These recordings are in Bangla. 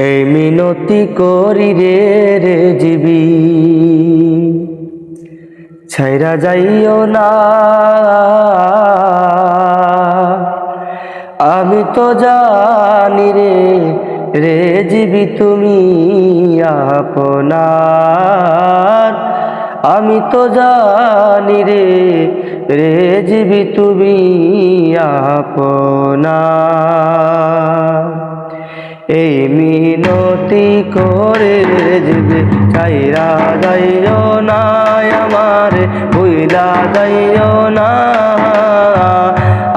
এই মিনতি করি রে জীবী, ছাইরা যাইও না। আমি তো জানি রে জীবী তুমি আপনার। আমি তো জানি রে জীবী তুমি আপনার। এই মিনতি করে জীবী, ছাইরা যাইও না আমারে, ভুইলা যাইও না।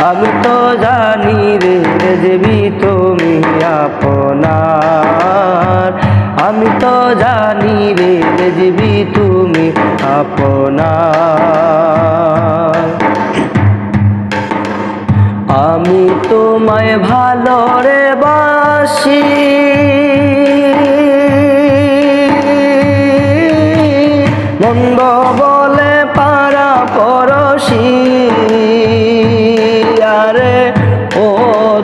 আমি তো জানি রে জীবী তুমি আপনার। আমি তো জানি রে জীবী তুমি আপনার। আমি তোমায় ভালো রে বাসি, মন্দ বলে পারা পরশি। আরে ও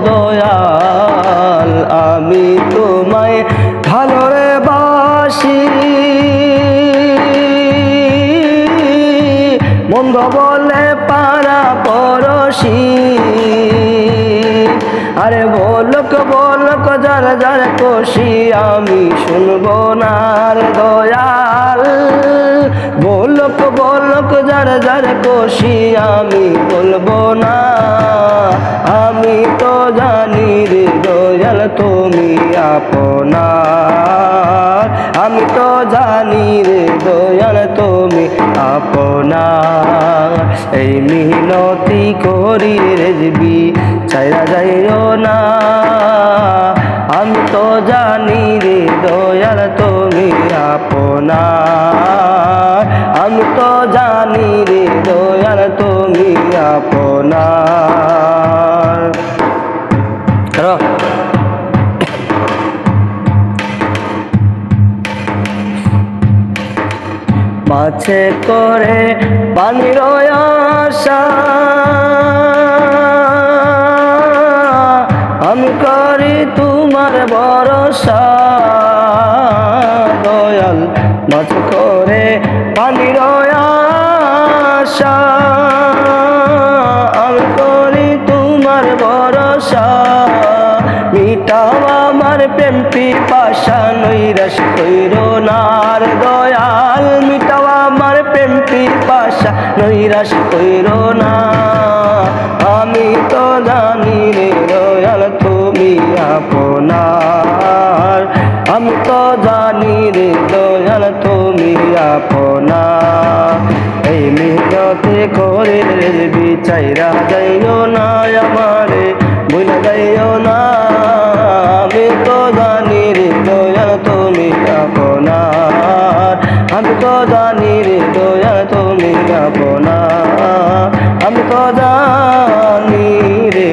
দয়াল, আমি তোমায় ভালো রে বাসি, মন্দ বলে পারা পরশি। আরে বলক বলক যার যার কষি, আমি শুনবো না রে দয়াল। বলক বলক যার যার কষি, আমি বলবো না। আমি তো জানি রে দয়াল তুমি আপনার। আমি তো জানি রে দয়াল তুমি আপনার। এই মিনতি করি রে জীবী, ছাইরা যাইও না। আমি তো জানি রে দয়াল তুমি আপনার। আমি তো জানি রে দয়াল তুমি আপনার। মাছে করে পানির আশা, আমি করি তোমার ভরসা। দয়াল মাছ করে পানির আশা, আমি করি তোমার ভরসা। মিটাও আমার প্রেম পিপাসা, নৈরাশ কইরো না রে দয়াল। মিটাও আমার প্রেম পিপাসা, নৈরাশ কইরো না। আমি তো জানি রে দয়াল তুমি আপনার। আমি তো জানি রে দয়াল তুমি আপনার। এই মিনতি করে রে জীবী, ছাইরা যাইও না আমারে, ভুইলা যাইও না। আমি তো জানি রে দয়াল তুমি আপনার। আমি তো জানি রে দয়াল তুমি আপনার। আমি তো জানি রে